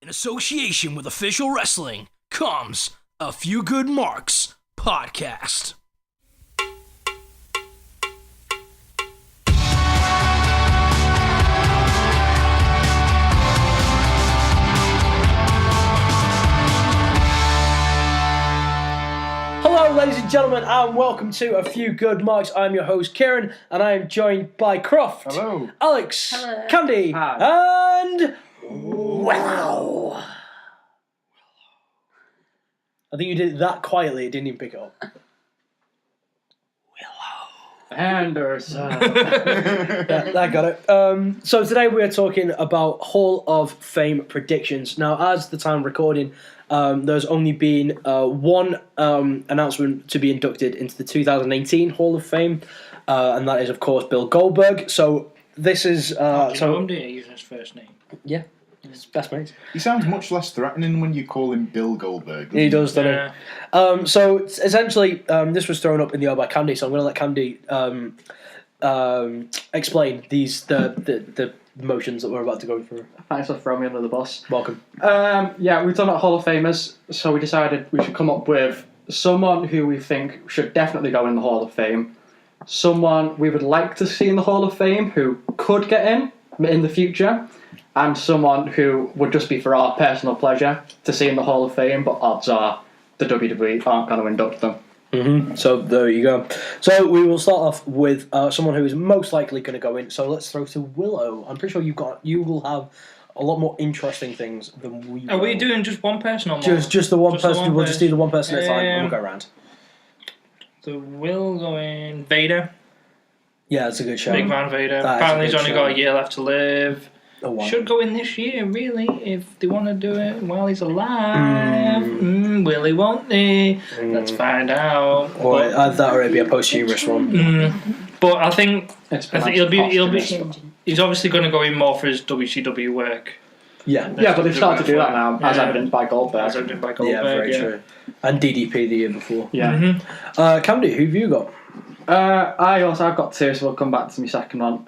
In association with Official Wrestling comes A Few Good Marks podcast. Hello, ladies and gentlemen, and welcome to A Few Good Marks. I'm your host, Kieran, and I am joined by Croft. Hello. Alex. Hello. Candy. Hi. And Willow. I think you did it that quietly, it didn't even pick it up. Anderson. Yeah, I got it. So today we're talking about Hall of Fame predictions. Now, as the time of recording, there's only been one announcement to be inducted into the 2018 Hall of Fame, and that is, of course, Bill Goldberg. So this is... Do you know him, do you, using his first name? Yeah, his best mate. He sounds much less threatening when you call him Bill Goldberg. He does, doesn't he? So essentially, this was thrown up in the air by Candy, so I'm going to let Candy explain the motions that we're about to go through. Thanks for throwing me under the bus. Welcome. Yeah, we've done about Hall of Famers, so we decided we should come up with someone who we think should definitely go in the Hall of Fame, someone we would like to see in the Hall of Fame who could get in the future, and someone who would just be for our personal pleasure to see in the Hall of Fame, but odds are the WWE aren't going to induct them. Mm-hmm. So there you go. So we will start off with someone who is most likely going to go in. So let's throw to Willow. I'm pretty sure you will have a lot more interesting things than we. Are we doing just one person or more? Just the one person. We'll just do the one person at a time, and we'll go around. So we'll go in Vader. Yeah, that's a good show. Big Van Vader. That is Apparently a he's good only show. got a year left to live. Oh, wow. Should go in this year, really, if they want to do it while he's alive. Will he, won't he? Let's find out. Or that would be a posthumous one. But I think he'll be. Changing. He's obviously going to go in more for his WCW work. Yeah. Yeah, but they've started to do that now, as Yeah. evidenced by Goldberg. As evidenced by Goldberg. Yeah, very true. And DDP the year before. Yeah. Candy, who have you got? I've got two, so we'll come back to my second one.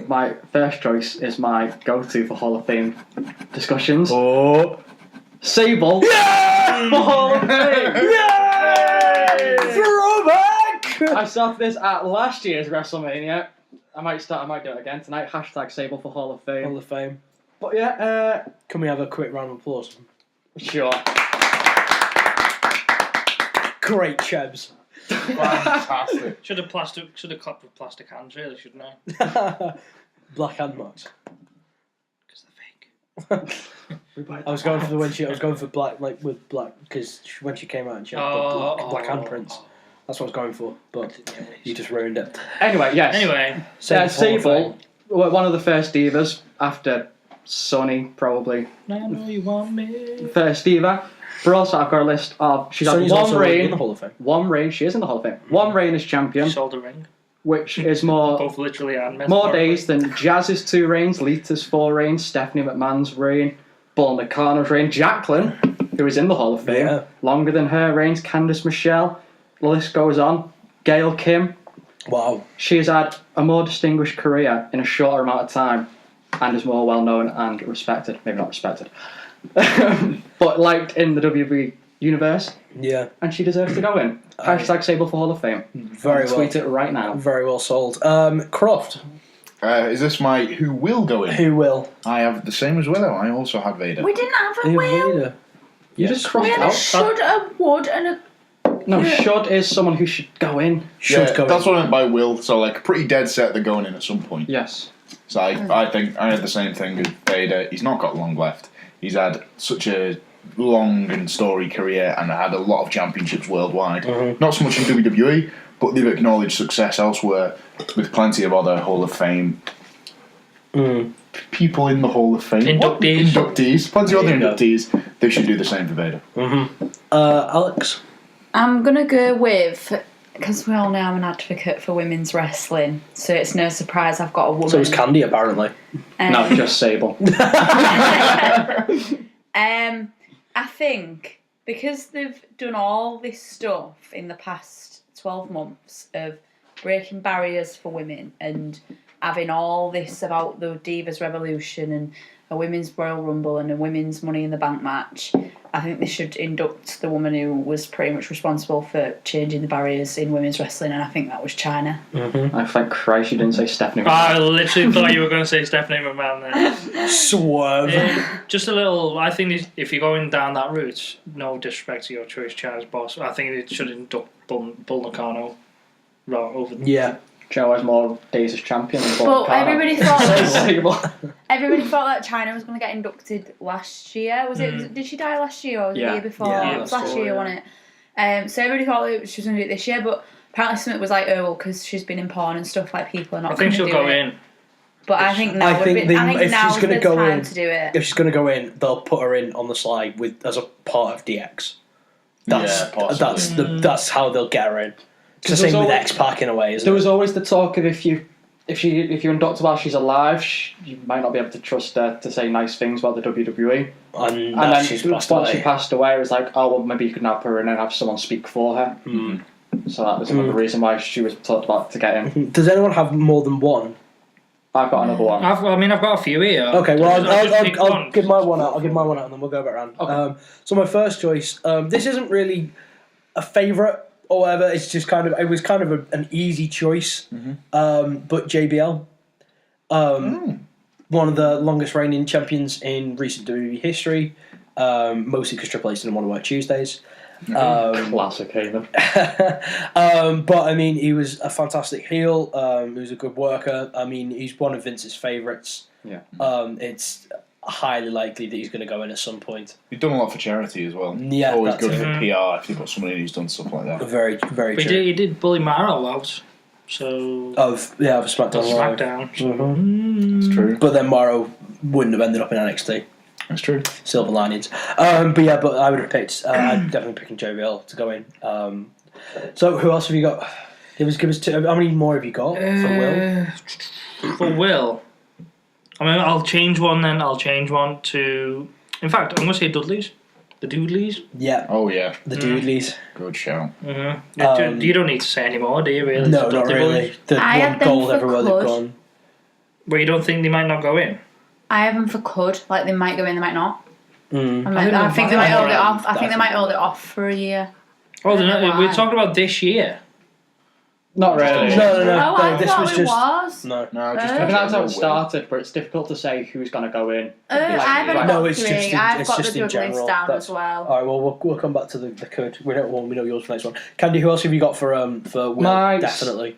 My first choice is my go-to for Hall of Fame discussions. Oh. Sable. Yeah! For Hall of Fame. Yay! Throwback! I started this at last year's WrestleMania. I might do it again tonight. Hashtag Sable for Hall of Fame. Hall of Fame. But yeah, Can we have a quick round of applause? sure. Great Chebs. Fantastic. Should have clapped with plastic hands, really, shouldn't I? Black hand marks. Because they're fake. I was going for black, like with black, because when she came out and she had the black handprints. That's what I was going for, but you just ruined it. Anyway, yes. Anyway, Sable, one of the first divas after Sonny, probably. I know you want me. First diva. But also, I've got a list of. She's Sonny's had one also reign. in the Hall of Fame. One reign. She is in the Hall of Fame. One reign as champion, Sold a ring. which is more Both literally and more metaphorically. days than Jazz's 2 reigns, Lita's 4 reigns, Stephanie McMahon's reign, Bull Nakano's reign, Jacqueline, who is in the Hall of Fame, Yeah. longer than her reigns, Candice Michelle. The list goes on. Gail Kim. Wow. She has had a more distinguished career in a shorter amount of time and is more well known and respected. Maybe not respected. But liked in the WWE universe. Yeah. And she deserves to go in. Hashtag Sable for Hall of Fame. Very well. Tweet it right now. Very well sold. Croft. Is this my who will go in? Who will? I have the same as Willow. I also had Vader. We didn't have a will. Vader. You Yes. just crossed We had a out. should, a would, and a. No, should is someone who should go in. Should go that's in. what I meant by will. So like pretty dead set they're going in at some point. Yes. So I think I had the same thing with Vader. He's not got long left. He's had such a long and storied career and had a lot of championships worldwide. Not so much in WWE, but they've acknowledged success elsewhere with plenty of other Hall of Fame people in the Hall of Fame. Inductees. Inductees. Plenty of other There you go. inductees. They should do the same for Vader. Alex. I'm gonna go with, because we all know I'm an advocate for women's wrestling, so it's no surprise I've got a woman. So is Candy, apparently. No, just Sable. I think because they've done all this stuff in the past 12 months of breaking barriers for women and having all this about the Divas Revolution and a women's Royal Rumble and a women's Money in the Bank match, I think they should induct the woman who was pretty much responsible for changing the barriers in women's wrestling, and I think that was China. I thank Christ you didn't say Stephanie. I literally thought you were going to say Stephanie McMahon then. Swerve. Just a little. I think if you're going down that route, no disrespect to your choice, China's boss. I think it should induct Bull Nakano over. Yeah. Joe has more days as champion. But everybody thought thought. everybody thought that China was going to get inducted last year. Was it? Did she die last year or was it the year before? Yeah, It was last year, wasn't it? So everybody thought that she was going to do it this year, but apparently something was like, oh well, because she's been in porn and stuff, like people are not. I think she'll go in. But I think now I think if now's she's going the to go time in, to do it. if she's going to go in, they'll put her in on the slide as a part of DX. That's how they'll get her in. It's the same with X-Pac in a way, isn't There it? was always the talk of if you induct her while she's alive, you might not be able to trust her to say nice things about the WWE. And then she's once she passed away, it was like, oh well, maybe you could nab her in and have someone speak for her. So that was another reason why she was talked about to get in. Does anyone have more than one? I've got another one. I've got a few here. Okay, well, I'll I'll give my one out. I'll give my one out, and then we'll go back around. Okay. So my first choice. This isn't really a favourite or whatever. It's just it was kind of an easy choice. But JBL, one of the longest reigning champions in recent WWE history. Mostly because Triple H didn't want to work Tuesdays. Classic Heyman. But I mean, he was a fantastic heel. He was a good worker. I mean, he's one of Vince's favourites. Yeah. It's highly likely that he's going to go in at some point. He's done a lot for charity as well. Yeah, It's always that's good it. for PR if you've got somebody who's done stuff like that. Very, very true. He did bully Maro out. So Of SmackDown. Live. SmackDown. It's true. But then Morrow wouldn't have ended up in NXT. That's true. Silver linings. But I would have picked. I'm definitely picking JBL to go in. So who else have you got? Give us two. How many more have you got for Will? For Will, I mean, I'll change one then. I'll change one to. In fact, I'm going to say Dudley's. The Dudleys. Yeah. Oh yeah. The Dudleys. Good shout. You don't need to say any more, do you? Really? No, The not Dudley really. boys? The I had one them gold for everywhere they've Clutch. gone. Well, you don't think they might not go in? I have them for could. Like they might go in, they might not. Mm. I think they might hold it off. I think they might Definitely. hold it off for a year. Oh, I don't know we're why. talking about this year. Not really. No. I This thought was it just was. no. No, just I I think that's how it Will. started, but it's difficult to say who's going to go in. I've only No, got it's three. just in- I've it's got just the in Dudleys general. down That's- as well. All right. Well, we'll come back to the could. We know yours for next one. Candy, who else have you got for Will? Nice. Definitely.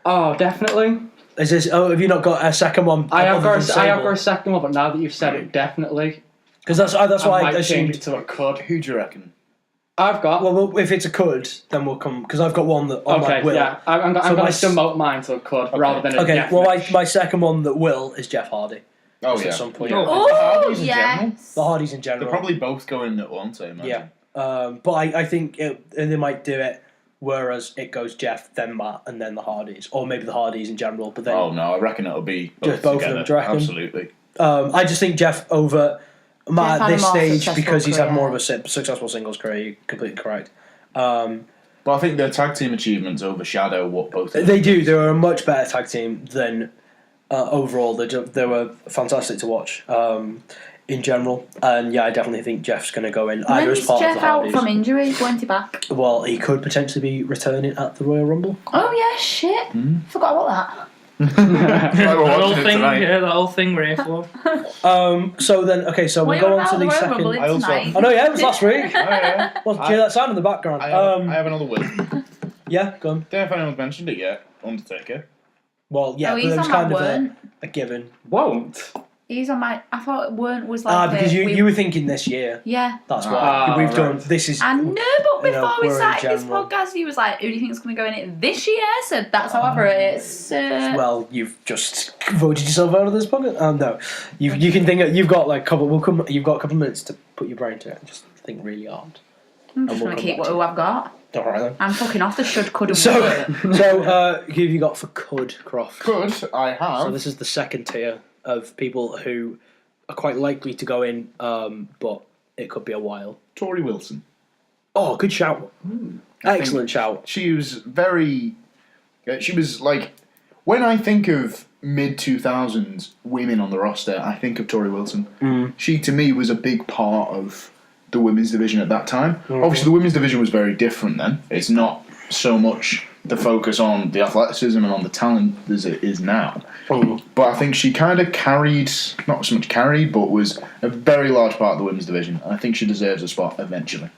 Definitely. Is this? Oh, have you not got a second one? I have got a second one, but now that you've said it, definitely. Because that's why I might change assumed. it to a could. Who do you reckon? I've got. Well, if it's a could, then we'll come because I've got one that on Okay, my will. yeah. I'm So going my to demote mine to a could rather than a Okay. definite. Well, my second one that will is Jeff Hardy. Oh At yeah. some point. Oh. Oh, Hardys in general? yes. The Hardys in They're general. probably both going at once, I imagine. Yeah. But I think and they might do it. Whereas it goes Jeff, then Matt, and then the Hardys, or maybe the Hardys in general. But then Oh no, I reckon it'll be Just both of together. them, do you reckon? Absolutely. I just think Jeff over Matt Jeff at had a this more stage successful because he's had career. more of a successful singles career. You're completely correct. But I think their tag team achievements overshadow what both of them They do. They were a much better tag team than overall. They were fantastic to watch in general. And yeah, I definitely think Jeff's going to go in either as When's part of Jeff the out Hardys. from injury? When's he back? Well, he could potentially be returning at the Royal Rumble. Oh yeah, shit. Forgot about that. That That whole thing we're here for. So then, okay, so What we'll are go you on to about the the Royal second. Rumble I also- tonight? Oh no, yeah, it was last week. Oh, yeah. Well, do you hear that sound in the background? I have another will. Yeah, go on. Don't know if anyone's mentioned it yet. Undertaker. Well, yeah, Oh, but he's it was on my kind of weren't. a given. Won't. He's on my. I thought weren't was like. Because we- you were thinking this year. Yeah. That's why Ah, we've right. done. This is. I know, but You know, before we we're in started this general. podcast, he was like, "Who do you think is going to go in it this year?" So that's how I wrote it. It's, Well, you've just voted yourself out of this pocket. No, you can think. You've got like couple. We'll come. You've got a couple of minutes to put your brain to it and just think really hard. I'm just we'll going to come keep back to who I've got. All right then. I'm fucking off the should, could, and So, would. who have you got for Could Croft? Could I have? So this is the second tier of people who are quite likely to go in, but it could be a while. Tori Wilson. Oh, good shout! Excellent shout. She was very. She was like When I think of mid-2000s women on the roster, I think of Tori Wilson. She, to me, was a big part of the women's division at that time. Obviously, the women's division was very different then. It's not so much the focus on the athleticism and on the talent as it is now. But I think she kind of carried, not so much carried, but was a very large part of the women's division. And I think she deserves a spot eventually.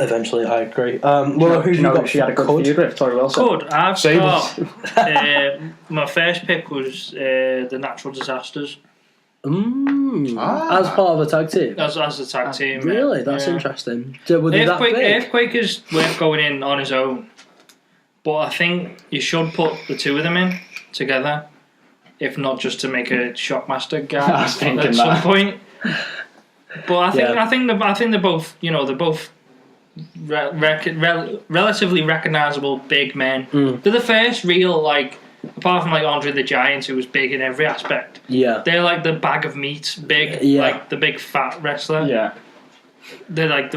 Eventually, I agree. Well, who you got? She had a good feud with Tori Wilson. Good. I've Sabres. got my first pick was the Natural Disasters As part of a tag team. as a tag team. Really, that's interesting. Were they that big? Earthquake is worth going in on his own, but I think you should put the two of them in together, if not just to make a Shockmaster guy I was thinking at some that. point. But I think they're both relatively recognisable big men. They're the first real, like, apart from like Andre the Giant, who was big in every aspect. Yeah. They're like the bag of meat, big, like the big fat wrestler. Yeah. They're like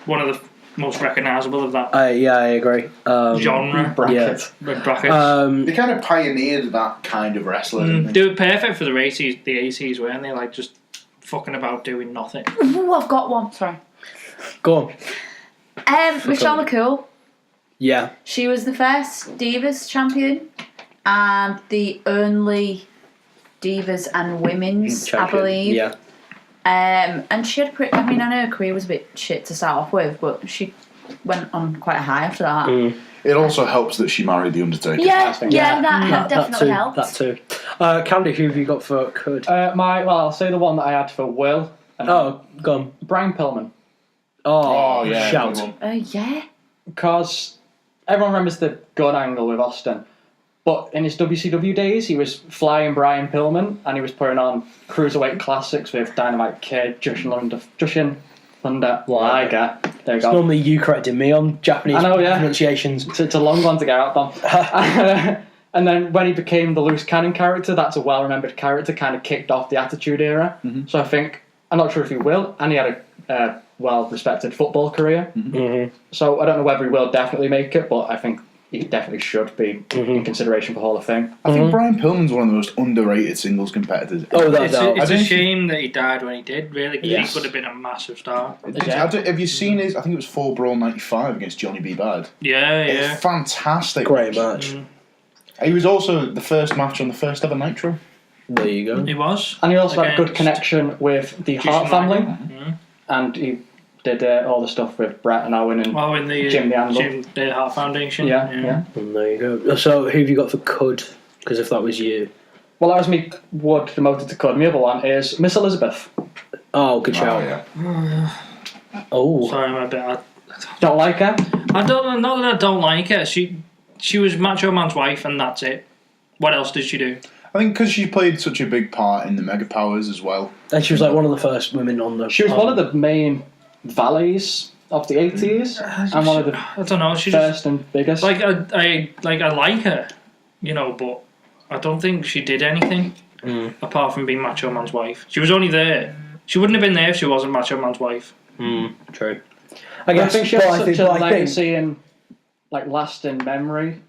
one of the most recognisable of that I agree. genre Bracket. bracket. They kind of pioneered that kind of wrestler, didn't they? They were perfect for the 80s, weren't they? Like just fucking about doing nothing. Ooh, I've got one. Sorry. Go on. Michelle McCool. Yeah. She was the first Divas champion and the only Divas and Women's, Champion. I believe. Yeah. And she had I mean, I know her career was a bit shit to start off with, but she went on quite high after that. It also helps that she married The Undertaker. Yeah, that definitely helped. That too. Candy, who have you got for Could? I'll say the one that I had for Will. Go on. Brian Pillman. Oh, yeah. shout. good one. Yeah. Because everyone remembers the gun angle with Austin. But in his WCW days, he was flying Brian Pillman and he was putting on Cruiserweight Classics with Dynamite Kid, Jushin Thunder Liger. There you It's go. normally you correcting me on Japanese pronunciations. It's a long one to get out of. And then when he became the loose cannon character, that's a well-remembered character, kind of kicked off the Attitude Era. So I think, I'm not sure if he will, and he had a well-respected football career. So I don't know whether he will definitely make it, but I think he definitely should be in consideration for Hall of Fame. I think Brian Pillman's one of the most underrated singles competitors. It's a shame that he died when he did, really, because Yes. he could have been a massive star. Have you seen his? I think it was 4 Brawl 95 against Johnny B. Bad. Yeah. It's fantastic. Great match. He was also the first match on the first ever Nitro. There you go. He was. And he also had a good Against connection with the Hart family, and he did all the stuff with Brett and Owen and in the Jim the Anvil. the Hart Foundation. Yeah. And there you go. So who have you got for Could? Because if that was you. Well, that was me Wood demoted to Cud. My other one is Miss Elizabeth. Oh, good shout. Oh. Sorry, I'm a bit. Don't like her? I don't. Not that I don't like her. She was Macho Man's wife, and that's it. What else did she do? I think because she played such a big part in the Mega Powers as well. And she was like one of the first women on the. She was one of the main valets of the 80s, and one of the I don't know. She first and biggest. I like her, but I don't think she did anything apart from being Macho Man's wife. She was only there. She wouldn't have been there if she wasn't Macho Man's wife. True. I think she has such a legacy and lasting memory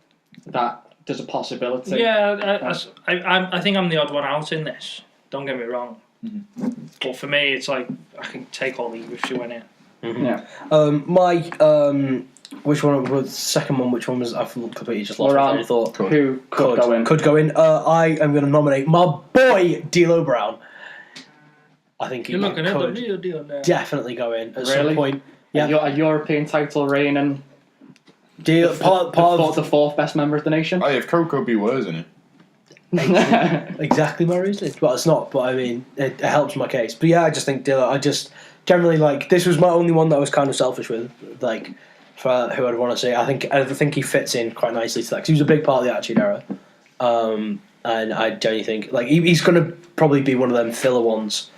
that there's a possibility. Yeah, I think I'm the odd one out in this. Don't get me wrong. But for me, it's like I can take all these if she went in. Yeah. Which one was the second one? Which one was I've completely just lost my thought. Who could go in? Could go in. I am going to nominate my boy D'Lo Brown. I think he You're looking at the could real deal now. definitely go in at some point. Yeah, A European title reign and part of the fourth best member of the nation. Oh, if Coco Beware, isn't it? exactly my reason. Well, it's not, but I mean, it helps my case. But yeah, I just think D'Lo. I just generally this was my only one that I was kind of selfish with, for who I'd want to see. I think he fits in quite nicely to that because he was a big part of the Attitude Era, and I genuinely think he's going to probably be one of them filler ones.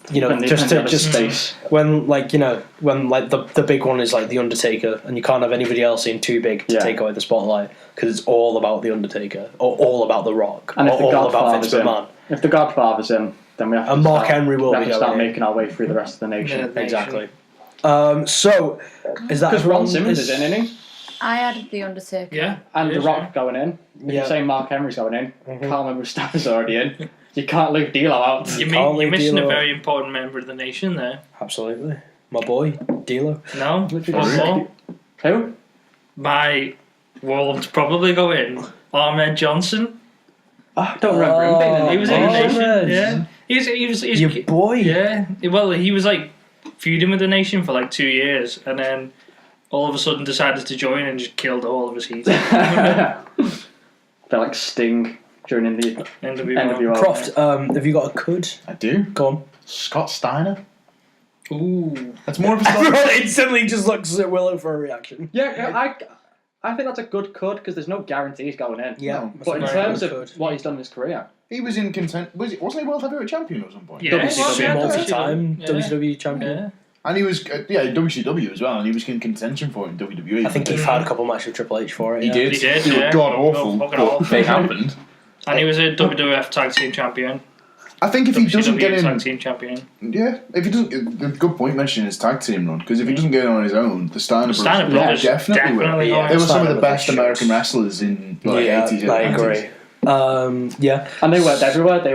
Space. When the big one is like The Undertaker, and you can't have anybody else in too big to take away the spotlight because it's all about The Undertaker or all about The Rock And or all about Vince McMahon. If the Godfather's in, then we have to And Mark Henry will be start going in. making our way through the rest of the nation. Exactly. So is that Because Ron Simmons is in, isn't he? I had The Undertaker. Yeah. And it The is, Rock going in. If Yeah. you say Mark Henry's going in, Carmen Mustafa's already in. You can't leave D'Lo out. You're Can't leave missing a D'Lo. very important member of the nation there. Absolutely. My boy, D'Lo. No, Literally one just- more. Who? My will to probably go in. Ahmed Johnson. I don't remember him being in He was in the Ahmed. nation. Yeah. He's Your boy. Yeah. Well, he was like feuding with the nation for like 2 years, and then all of a sudden decided to join and just killed all of his heat. They're like Sting during the NWO. NWO. Croft, have you got a could? I do. Go on. Scott Steiner. Ooh. That's more of a Scott. Everyone instantly just looks at Willow for a reaction. Yeah, I think that's a good cut because there's no guarantees going in. Yeah. No, But in Very terms good of could. what he's done in his career, He was in content. Wasn't he world heavyweight champion at some point? Yeah. WCW. Yeah. Multi-time Yeah. WCW champion. Yeah. And he was WCW as well, and he was in contention for it in WWE. I think he had a couple matches with Triple H for it. He yeah. did. He did, They were yeah. god awful, Fucking but awful. they happened. And he was a WWF Tag Team Champion. I think if he doesn't get WCW Tag in, Team Champion. yeah, if he doesn't, good point mentioning his tag team run, because if he doesn't get in on his own, the Steiner Steiner brothers Brothers definitely will. definitely Yeah. are. They were some of Steiner the best brothers American shows. wrestlers in like Yeah, 80s and I 90s. agree. Yeah. and they worked everywhere. They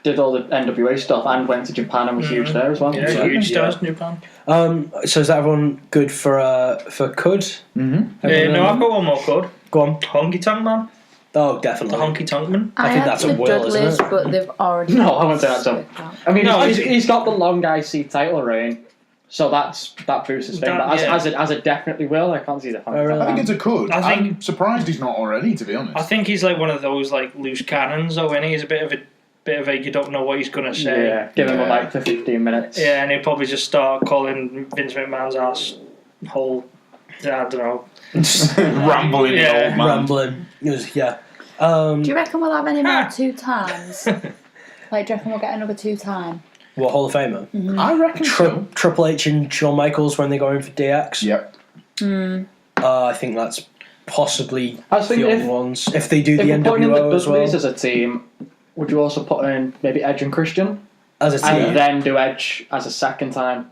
did all the NWA stuff and went to Japan and was huge there as well. Yeah, So- huge Yeah. stars in Japan. So is that everyone good for could? Mm-hmm. No, I've got one more code. Go on. Honky Tonk Man. Oh, The definitely. Honky Tonk Man. I think had that's a the will, isn't Dudleys, it? but they've already. No, I wouldn't say that's a- I mean, No, he's got the long IC title reign, so that boosts his thing. That- But yeah. as a definitely will, I can't see the. really? I think it's a could. I think- I'm surprised he's not already, to be honest. I think he's like one of those like loose cannons, though, and he's a bit of a you don't know what he's gonna say. Yeah, give him a Yeah. mic for 15 minutes. Yeah, and he'll probably just start calling Vince McMahon's ass whole. I don't know. Rambling Yeah. old man. Rambling. It was, yeah. Do you reckon we'll have any more 2 times? Like, do you reckon we'll get another 2 time? What, Hall of Famer? I reckon so. Triple H and Shawn Michaels when they go in for DX. Yep. I think that's possibly I was thinking the only if- ones. If they do the If we're putting in the NWO as well. Dudleys as a team, would you also put in maybe Edge and Christian? As a team. And then do Edge as a second time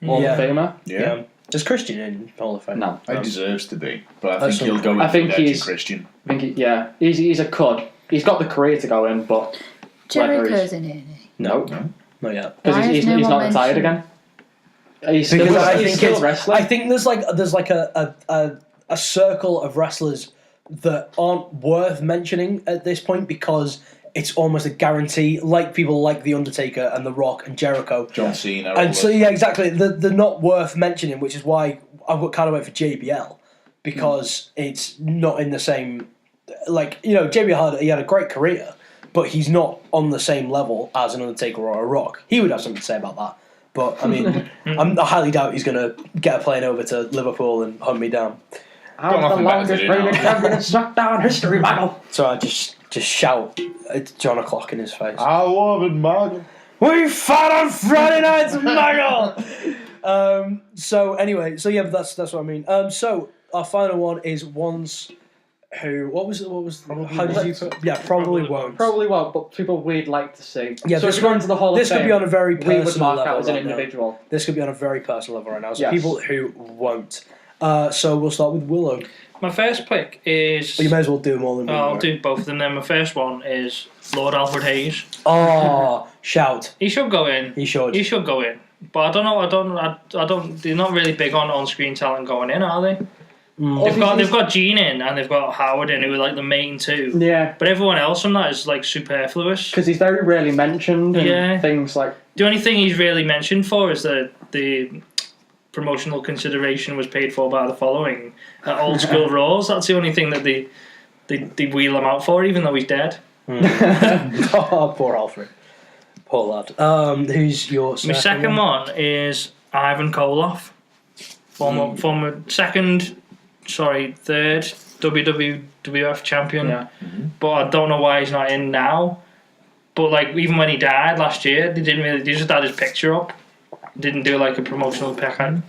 Hall Yeah. of Famer? Yeah. Is Christian in Hall of Fame? No. He deserves to be, but I That's think he'll go in I think with Edge and he's- Christian. I think he's a could. He's got the career to go in, but Jericho's in it. No. No. Not yet. because Why he's is no not one retired mentioned? again. He's still, Because I he's think still it's, wrestling. I think there's like a circle of wrestlers that aren't worth mentioning at this point because it's almost a guarantee. Like people like The Undertaker and The Rock and Jericho. John Cena. all And so those. yeah, exactly. They're not worth mentioning, which is why I would kind of wait for JBL because it's not in the same. Like JBL had a great career, but he's not on the same level as an Undertaker or a Rock. He would have something to say about that. But I mean, I highly doubt he's going to get a plane over to Liverpool and hunt me down. I'm Got the nothing better to longest do now. reigning champion in SmackDown history, Michael. So I just shout at John O'Clock in his face. I love it, Margaret. We fought on Friday nights, Michael. So anyway, so yeah, but that's what I mean. So our final one is ones who what was how did you put? Yeah, probably won't. Probably won't, but people we'd like to see. Yeah, so this if you go into the Hall of this Fame, could be on a very we would personal mark out level as an right now. individual. This could be on a very personal level right now. So Yes. people who won't. So we'll start with Willow. My first pick is. But you may as well do them all in one. I'll right? do both of them. Then my first one is Lord Alfred Hayes. Oh, shout! He should go in. He should. He should go in. But I don't know. I don't. They're not really big on screen talent going in, are they? They've got Gene in and they've got Howard in, who are like the main two. Yeah, But everyone else from that is like superfluous. because he's very rarely mentioned and Yeah. things like. The only thing he's really mentioned for is that the promotional consideration was paid for by the following old school Raws. That's the only thing that they wheel him out for, even though he's dead. Oh, poor Alfred. Poor lad. Who's your second My second one is Ivan Koloff, former third WWF champion. Yeah. But I don't know why he's not in now. But like even when he died last year, they just had his picture up. Didn't do like a promotional package,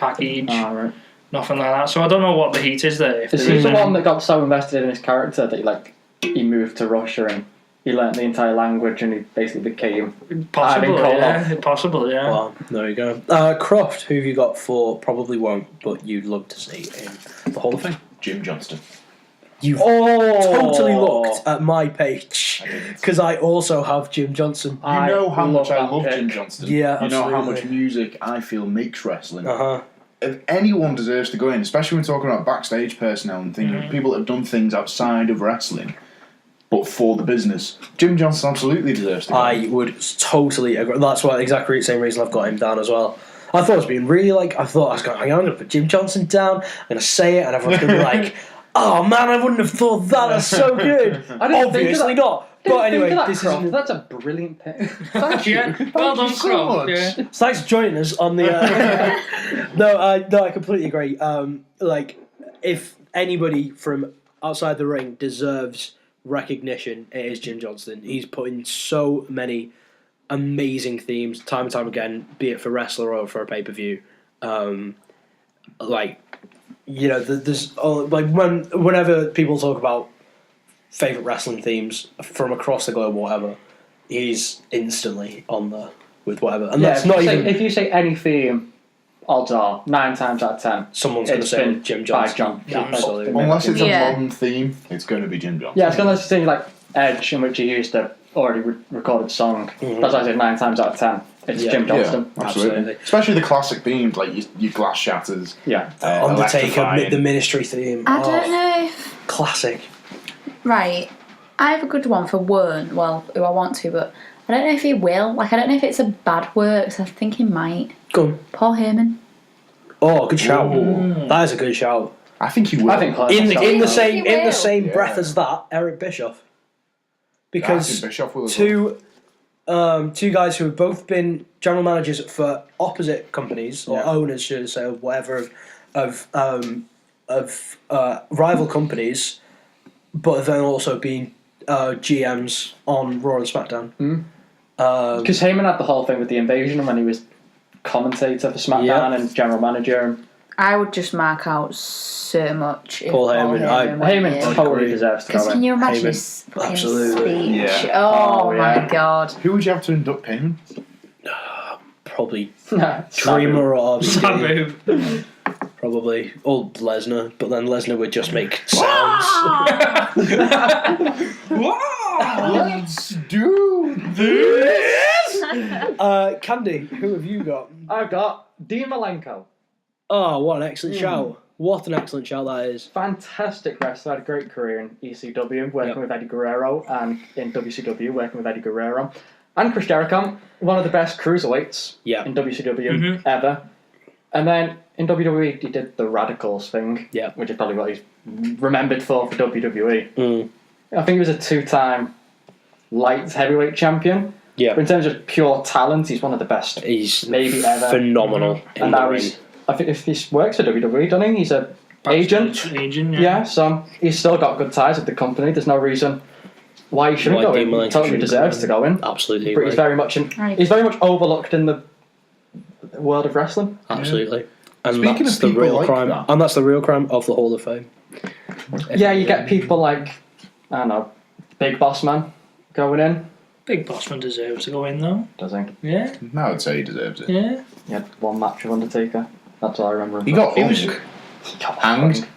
Oh, right. nothing like that. So I don't know what the heat is there. If Is there he is the any. one that got so invested in his character that he moved to Russia and he learnt the entire language and he basically became Possible, Ivan Koloff? yeah. Possible, yeah. Well, there you go. Croft, who have you got for probably won't, but you'd love to see in the Hall of Fame? Jim Johnston. You've totally looked at my page I didn't. because I also have Jim Johnson. You know how much I that love pick. Jim Johnston. Yeah, You know how absolutely. much music I feel makes wrestling. Uh-huh. If anyone deserves to go in, especially when talking about backstage personnel and things, people that have done things outside of wrestling, but for the business, Jim Johnston absolutely deserves to go in. I would totally agree. That's why exactly the same reason I've got him down as well. I thought it was being really I was going, I'm going to put Jim Johnson down, I'm going to say it, and everyone's going to be like, oh man, I wouldn't have thought that, that's so good. I didn't Obviously think of not. But anyway, this Croft. is. That's a brilliant pick. Thank you. Yeah, Thank well done, you so Croft, much. yeah. So thanks for joining us on the. No, I completely agree. If anybody from outside the ring deserves recognition, it is Jim Johnston. He's put in so many amazing themes time and time again, be it for wrestler or for a pay per view. There's whenever people talk about favorite wrestling themes from across the globe, or whatever, he's instantly on there with whatever. And that's not even. If you say any theme, odds are 9 times out of 10 Someone's going to it's say been Jim by Johnston. John. Absolutely. Unless it's a Yeah. modern theme, it's going to be Jim Johnston. Yeah, it's going to say like Edge, in which he used a already recorded song. That's why I said 9 times out of 10 it's Yeah. Jim Johnston. Yeah, absolutely. Absolutely. Especially the classic themes like your glass shatters. Yeah. Undertaker, Electrifying. the Ministry theme. I don't know if... Classic. Right. I have a good one for Wern, who I want to, but I don't know if he will. Like, I don't know if it's a bad work, so I think he might. Go on. Paul Heyman. Oh, good shout. Ooh. That is a good shout. I think he will. I think In think the he same in the will. same Yeah. breath as that, Eric Bischoff. I think Because Bischoff will as well. two guys who have both been general managers for opposite companies or Yeah. owners, should I say, or whatever, of rival companies, but have then also been GMs on Raw and SmackDown. Because Heyman had the whole thing with the invasion when he was commentator for SmackDown Yeah. and general manager. I would just mark out so much if Paul Heyman, went Heyman in. totally agree. deserves to Because go can in. you imagine Heyman, his fucking absolutely. speech? Yeah. Oh, Oh, my yeah. god. Who would you have to induct Heyman? Probably Sabu. Dreamer or RVD. Sabu. Probably old Lesnar, but then Lesnar would just make sounds. Let's do this! Candy, who have you got? I've got Dean Malenko. Oh, what an excellent shout! What an excellent shout that is. Fantastic wrestler, had a great career in ECW, working Yep. with Eddie Guerrero, and in WCW, working with Eddie Guerrero. And Chris Jericho, one of the best cruiserweights Yeah. in WCW ever. And then in WWE, he did the Radicals thing, Yeah. which is probably what he's remembered for WWE. Mm. I think he was a 2-time light heavyweight champion. Yeah. But in terms of pure talent, he's one of the best. He's Maybe ever. phenomenal in And the now ring. I think if he works for WWE, doesn't he? He's a agent. Agent, Yeah, so he's still got good ties with the company. There's no reason why he shouldn't Why go Dean in. He Malenko totally shouldn't deserves go to go in. Absolutely, But he's agree. very much Right. he's very much overlooked in the world of wrestling. Absolutely. And Speaking that's of the people real like crime. that. And that's the real crime of the Hall of Fame. Yeah, you get people like I don't know, Big Boss Man going in. Big Bossman deserves to go in though. Does he? Yeah, I would say he deserves it. yeah. He had one match with Undertaker. That's all I remember. He got was- hanged.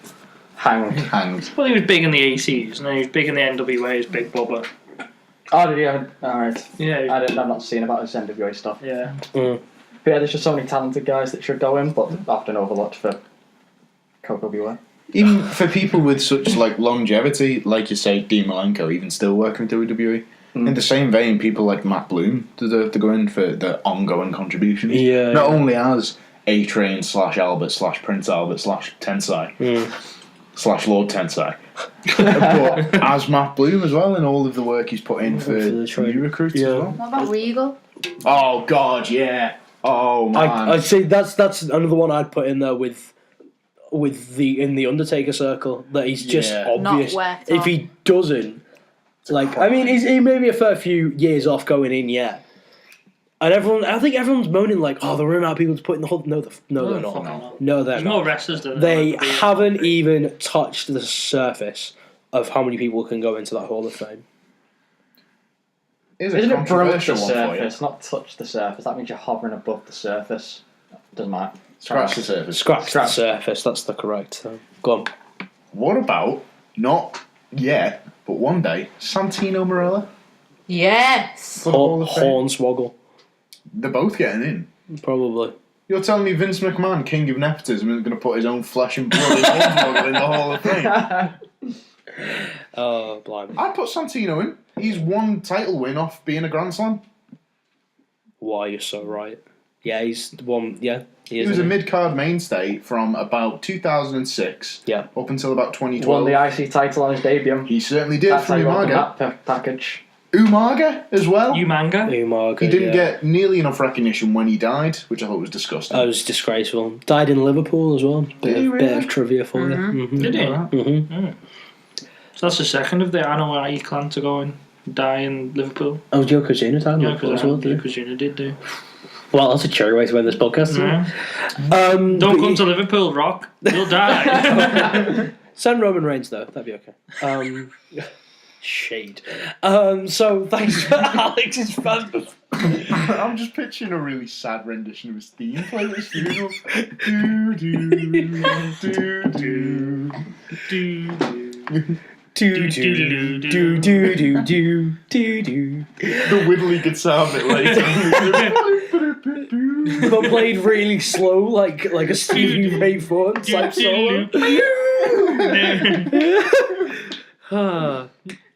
hanged. Hanged. Well, he was big in the ACs, and then he was big in the NWA as Big Bubba. Oh, did he have? All right. Yeah, I've not seen about his NWA stuff. yeah. But yeah, there's just so many talented guys that should go in, but often overlooked for Coco Beware. Even for people with such like longevity, like you say, Dean Malenko, even still working with WWE. In the same vein, people like Matt Bloom deserve to go in for their ongoing contributions. Yeah, Not yeah. only as A-Train / Albert / Prince Albert / Tensai / Lord Tensai, but as Matt Bloom as well in all of the work he's put in for the train. new recruits Yeah. as well. What about Regal? Oh God, yeah. Oh man. I'd say that's another one I'd put in there with the Undertaker circle, that he's just Yeah. obvious. Not worth If he doesn't, like, I mean, he may be a fair few years off going in yet. And I think everyone's moaning like, oh, the room out people to put in the Hall. No, they're fucking not. not. No, they're There's not. more wrestlers than They there are haven't people. even touched the surface of how many people can go into that Hall of Fame. Is a Isn't it broke the controversial one for you. surface, not touch the surface? That means you're hovering above the surface. Doesn't matter. Scratch the surface. Scratch the Scratch. surface. That's the correct. Go on. What about, not yet, but one day, Santino Marella? Yes. For the Hall of Fame? Hornswoggle. They're both getting in. Probably. You're telling me Vince McMahon, king of nepotism, isn't going to put his own flesh and blood in Hornswoggle in the Hall of Fame? Oh, blimey. I'd put Santino in. He's one title win off being a Grand Slam. Why, you're so right. Yeah, he's the one. Yeah, He was a mid-card mainstay from about 2006 up until about 2012. Won the IC title on his debut. He certainly did. That's how from you open Umaga. that package. Umaga as well. Umaga. He didn't get nearly enough recognition when he died, which I thought was disgusting. That was disgraceful. Died in Liverpool as well. Bit of trivia for you. Mm-hmm. Did he? Mm-hmm. So that's the second of the Anoa'i clan to go and die in Liverpool. Oh, Yokozuna died in Liverpool as well, did he? Yokozuna did do. Well, that's a cherry way to end this podcast. Yeah. Don't come to Liverpool, Rock. You'll die. Send Roman Reigns, though. That'd be okay. Shade. So, thanks for Alex's fun. I'm just picturing a really sad rendition of his theme playing at his funeral. Do, do, do, do. The Whitley guitar bit later. But played really slow, like a Stevie Ray Vaughan type solo.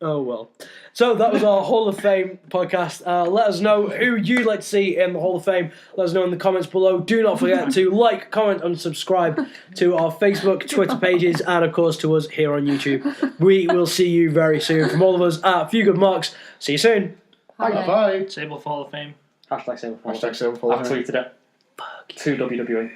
Oh well. So that was our Hall of Fame podcast. Let us know who you'd like to see in the Hall of Fame. Let us know in the comments below. Do not forget to like, comment, and subscribe to our Facebook, Twitter pages, and of course to us here on YouTube. We will see you very soon. From all of us at Few Good Marks. See you soon. Bye. Sable Hall of Fame. Hashtag Sable Hall. Hashtag Sable Hall of I've Fame. tweeted it. To WWE.